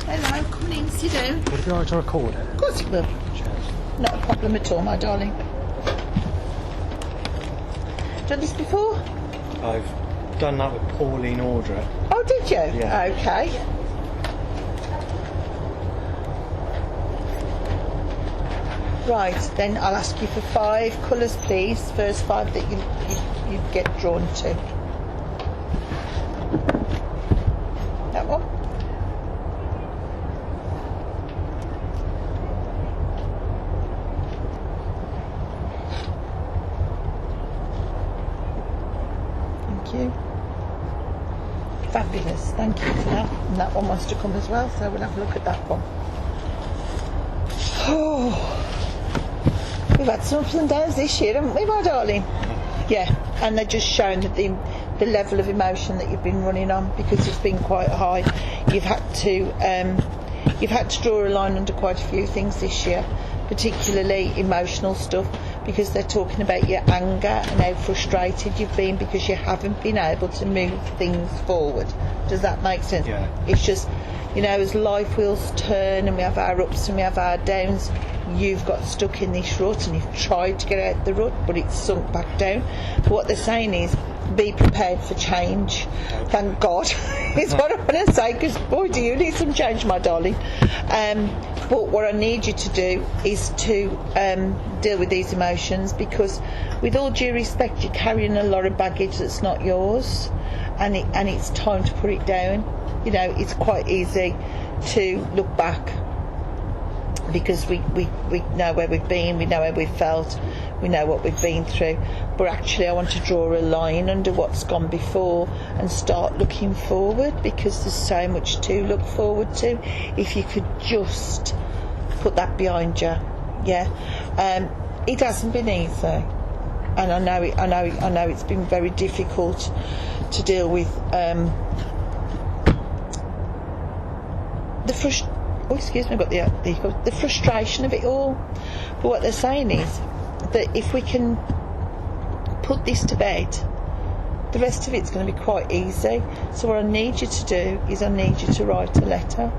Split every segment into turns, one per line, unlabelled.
Hello, come in, sit down.
Would it be alright to record it?
Of course it will.
Cheers.
Not a problem at all, my darling. Done this before?
I've done that with Pauline Audra.
Oh, did you?
Yeah.
Okay. Right, then I'll ask you for 5 colours, please. First 5 that you get drawn to. That one. Thank you. Fabulous, thank you for that. And that one wants to come as well, so we'll have a look at that one. Oh. We've had some ups and downs this year, haven't we, my darling? Yeah, and they're just showing that the level of emotion that you've been running on, because it's been quite high. You've had to draw a line under quite a few things this year, particularly emotional stuff, because they're talking about your anger and how frustrated you've been because you haven't been able to move things forward. Does that make sense?
Yeah.
It's just, you know, as life wheels turn and we have our ups and we have our downs, you've got stuck in this rut and you've tried to get out the rut, but it's sunk back down. But what they're saying is, be prepared for change. Thank God, is what I'm going to say, because boy, do you need some change, my darling. But what I need you to do is to deal with these emotions, because with all due respect, you're carrying a lot of baggage that's not yours, and it's time to put it down. You know, it's quite easy to look back, because we know where we've been, we know how we've felt, we know what we've been through. But actually I want to draw a line under what's gone before and start looking forward, because there's so much to look forward to. If you could just put that behind you. Yeah. It hasn't been easy, and I know it's been very difficult to deal with the frustration of it all. But what they're saying is that if we can put this to bed, the rest of it's going to be quite easy. So what I need you to do is I need you to write a letter,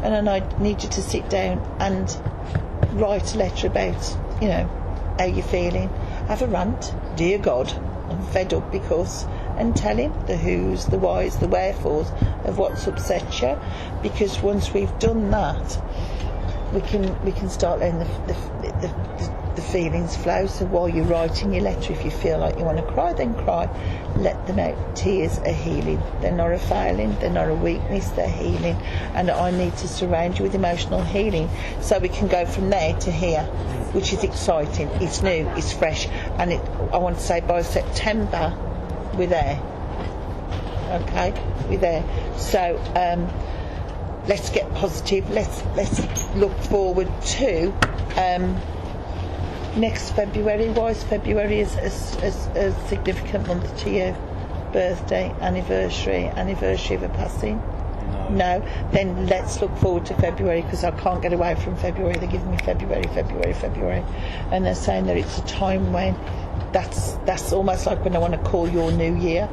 and I need you to sit down and write a letter about, you know, how you're feeling. Have a rant. Dear God, I'm fed up because, and tell him the who's, the whys, the wherefores of what's upset you, because once we've done that, we can start letting the feelings flow. So while you're writing your letter, if you feel like you want to cry, then cry. Let them out. Tears are healing. They're not a failing, they're not a weakness, they're healing. And I need to surround you with emotional healing, so we can go from there to here, which is exciting. It's new, it's fresh, and I want to say by September we're there. Okay, we're there. So let's get positive. Let's look forward to next February. Why is February a significant month to you? Birthday, anniversary of a passing? No. Then let's look forward to February, because I can't get away from February. They're giving me February, and they're saying that it's a time when that's almost like when I want to call your new year,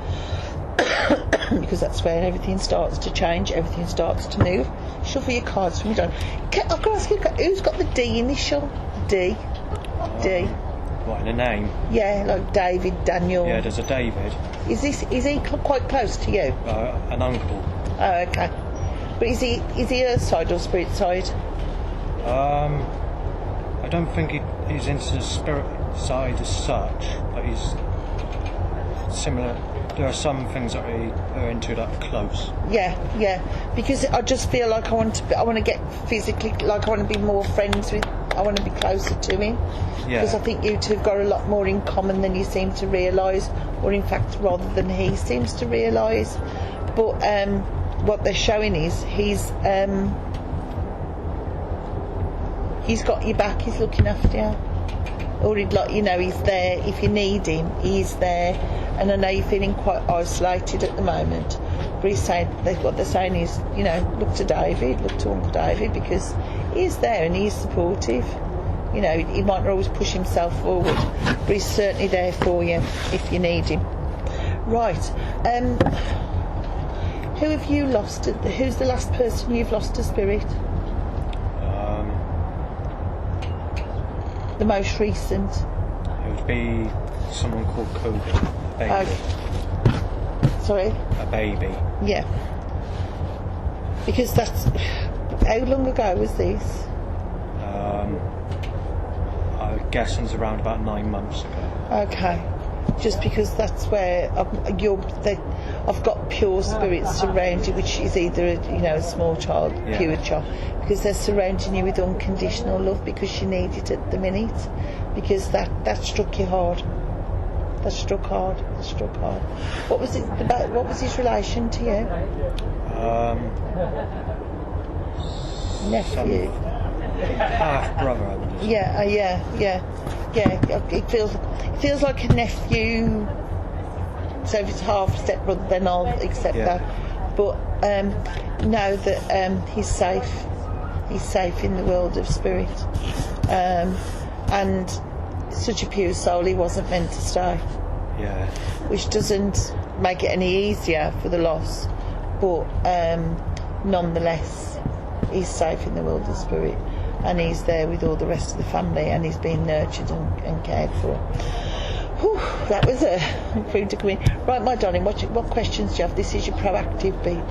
because that's when everything starts to change, everything starts to move. Shuffle your cards for me, John. I've got to ask you, who's got the D initial? D.
What, in a name?
Yeah, like David, Daniel.
Yeah, there's a David.
Is he quite close to you?
An uncle.
Oh, okay. But is he earth side or spirit side?
I don't think he's into the spirit side as such, but he's similar. There are some things that are into that close. Yeah,
because I just feel like I want to get physically, like I want to be more friends with, I want to be closer to him.
Yeah.
Because I think you two have got a lot more in common than you seem to realise, or in fact rather than he seems to realise. But what they're showing is he's got your back, he's looking after you. Or he's there if you need him, he's there. And I know you're feeling quite isolated at the moment, but he's saying, what they're saying is, you know, look to Uncle David, because he's there and he's supportive. You know, he might not always push himself forward, but he's certainly there for you if you need him. Right. Who have you lost? Who's the last person you've lost to spirit? The most recent?
It would be someone called Kobe, a baby.
Sorry?
A baby.
Yeah. Because that's... How long ago was this?
I'm guessing it's around about 9 months ago.
Okay. Just because that's where I've got pure spirits surrounding, which is either a small child, pure child, because they're surrounding you with unconditional love because you need it at the minute, because that struck you hard. That struck hard. What was it about? What was his relation to you? Nephew.
Half brother, I would say.
Yeah. It feels like a nephew. So if it's half stepbrother, then I'll accept that. But know that he's safe. He's safe in the world of spirit, and such a pure soul. He wasn't meant to stay.
Yeah.
Which doesn't make it any easier for the loss, but nonetheless, he's safe in the world of spirit. And he's there with all the rest of the family, and he's being nurtured and cared for. Whew, that was a food to come in. Right, my darling, what questions do you have? This is your proactive beat.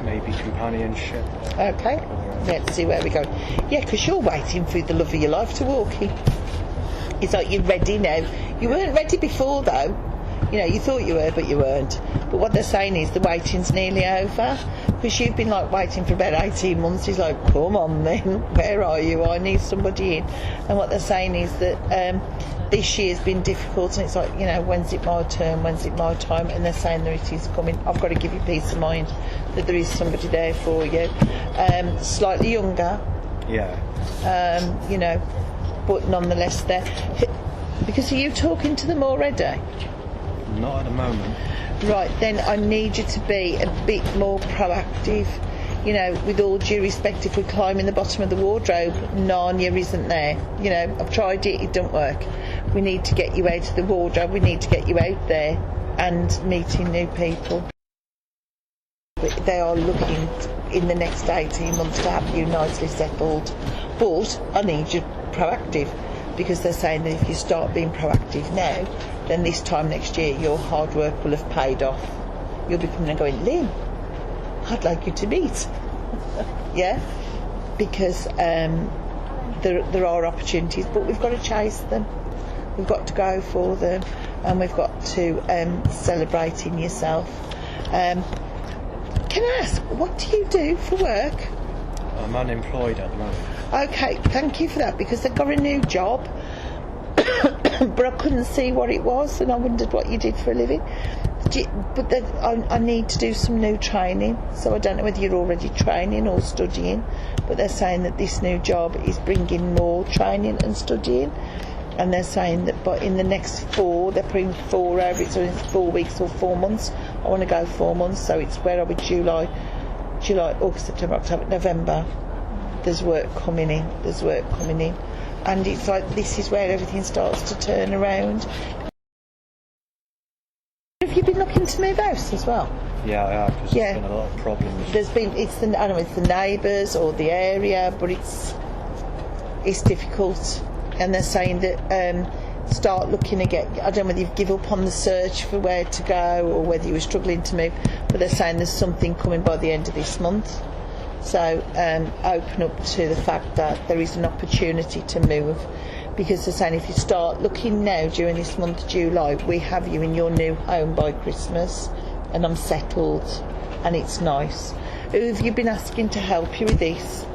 Maybe companionship.
Okay, let's see where we go. Yeah, because you're waiting for the love of your life to walk in. It's like you're ready now. You weren't ready before, though. You thought you were, but you weren't. But what they're saying is the waiting's nearly over, because you've been waiting for about 18 months. He's like, come on then, where are you? I need somebody in. And what they're saying is that this year's been difficult, and it's like, when's it my turn? When's it my time? And they're saying that it is coming. I've got to give you peace of mind that there is somebody there for you. Slightly younger.
Yeah.
But nonetheless there. Because are you talking to them already?
Not at the moment.
Right, then I need you to be a bit more proactive. With all due respect, if we're climbing the bottom of the wardrobe, Narnia isn't there. I've tried it, it don't work. We need to get you out of the wardrobe, we need to get you out there and meeting new people. But they are looking in the next 18 months to have you nicely settled. But I need you proactive, because they're saying that if you start being proactive now, then this time next year your hard work will have paid off. You'll be coming and going, Lynn, I'd like you to meet. Yeah? Because there are opportunities, but we've got to chase them. We've got to go for them, and we've got to celebrate in yourself. Can I ask, what do you do for work?
I'm unemployed at the moment.
Okay, thank you for that, because they've got a new job. But I couldn't see what it was, and I wondered what you did for a living. But I need to do some new training, so I don't know whether you're already training or studying, but they're saying that this new job is bringing more training and studying, and they're saying that but in the next they're putting 4 over it, so it's 4 weeks or 4 months. I want to go 4 months, so it's where are we? July, August, September, October, November. There's work coming in. And it's like this is where everything starts to turn around. Have you been looking to move house as well?
Yeah, I have, because there's been a lot of problems.
There's been, I don't know, it's the neighbours or the area, but it's difficult. And they're saying that start looking again. I don't know whether you've given up on the search for where to go or whether you were struggling to move, but they're saying there's something coming by the end of this month. So open up to the fact that there is an opportunity to move, because they're saying if you start looking now during this month, July, we have you in your new home by Christmas, and I'm settled and it's nice. Who have you been asking to help you with this?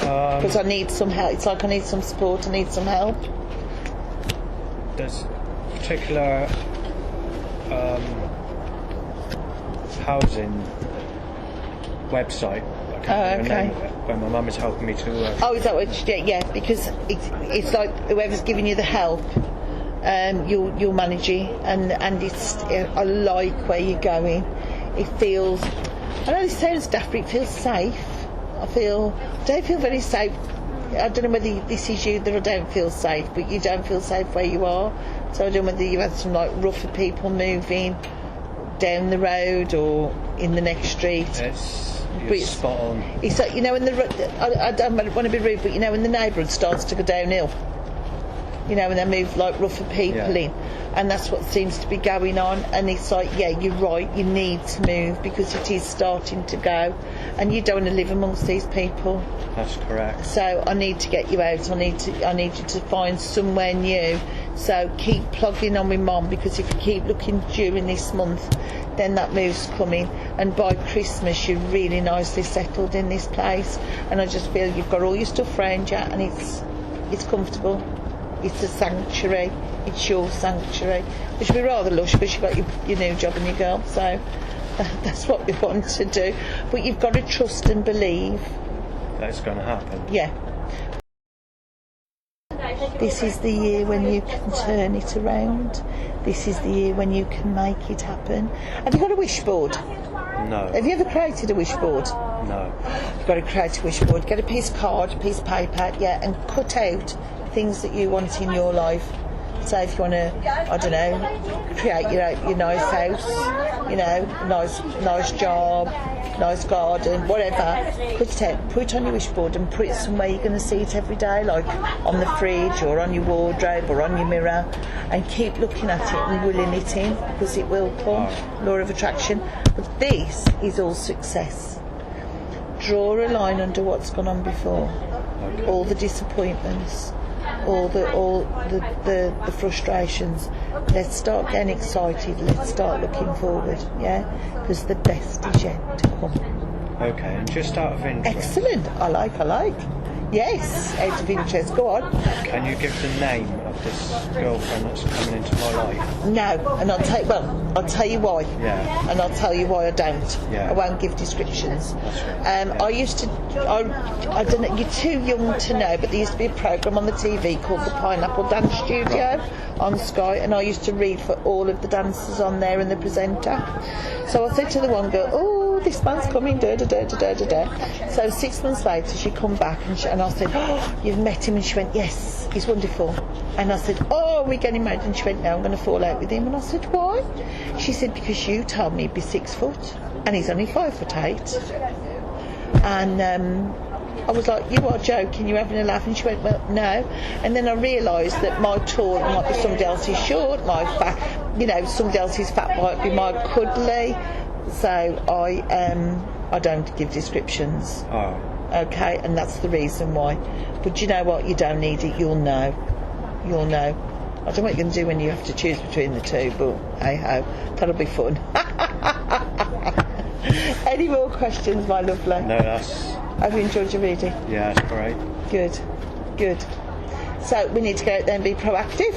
Because I need some help. It's like I need some support, I need some help.
There's a particular housing website.
Okay.
Where my mum is helping me to.
Oh, is that what? Yeah, because it's like whoever's giving you the help, you'll manage it, and it's I like where you're going. It feels. I know this sounds daft, but it feels safe. I don't feel very safe. I don't know whether this is you that I don't feel safe, but you don't feel safe where you are. So I don't know whether you had some like rougher people moving down the road or in the next street.
You're spot on.
It's like, you know, I don't want to be rude, but you know, when the neighbourhood starts to go downhill, you know, when they move like rougher people in, and that's what seems to be going on. And it's like, yeah, you're right, you need to move because it is starting to go, and you don't want to live amongst these people.
That's correct.
So I need to get you out. I need you to find somewhere new. So keep plugging on with Mum, because if you keep looking during this month, then that move's coming, and by Christmas you're really nicely settled in this place. And I just feel you've got all your stuff around you, and it's comfortable. It's a sanctuary. It's your sanctuary, which will be rather lush because you've got your new job and your girl. So that's what we want to do. But you've got to trust and believe
that it's going to happen.
Yeah. This is the year when you can turn it around. This is the year when you can make it happen. Have you got a wish board?
No.
Have you ever created a wish board?
No.
You've got to create a wish board. Get a piece of card, a piece of paper, and cut out things that you want in your life. So if you want to, I don't know, create your nice house, you know, nice job, nice garden, whatever, cut it out, put it on your wish board and put it somewhere you're going to see it every day, like on the fridge or on your wardrobe or on your mirror, and keep looking at it and willing it in, because it will come, law of attraction. But this is all success. Draw a line under what's gone on before, all the disappointments, all the frustrations. Let's start getting excited. Let's start looking forward, because the best is yet to come.
Okay, and just out of interest.
Excellent. I like. Yes, out of interest. Go on.
Can you give the name of this girlfriend that's coming into my life?
No, and I'll tell you why.
Yeah.
And I'll tell you why I don't.
Yeah.
I won't give descriptions.
That's right.
I used to. I don't know. You're too young to know, but there used to be a programme on the TV called the Pineapple Dance Studio on Sky, and I used to read for all of the dancers on there and the presenter. So I said to the one girl, "Oh, this man's coming." Da da da da da da. So 6 months later, she come back and I said, "Oh, you've met him?" And she went, "Yes, he's wonderful." And I said, "Oh, are we getting married?" And she went, "No, I'm going to fall out with him." And I said, "Why?" She said, "Because you told me he'd be 6 foot, and he's only 5'8". And I was like, "You are joking, you're having a laugh." And she went, "Well, no." And then I realised that my tall might be somebody else's short, my fat, somebody else's fat might be my cuddly. So I don't give descriptions.
Oh.
Okay, and that's the reason why. But you know what? You don't need it. You'll know. I don't know what you're going to do when you have to choose between the two, but hey ho, that'll be fun. Any more questions, my lovely?
No, that's...
Have you enjoyed your reading?
Yeah, that's great.
Good. So we need to go out there and be proactive.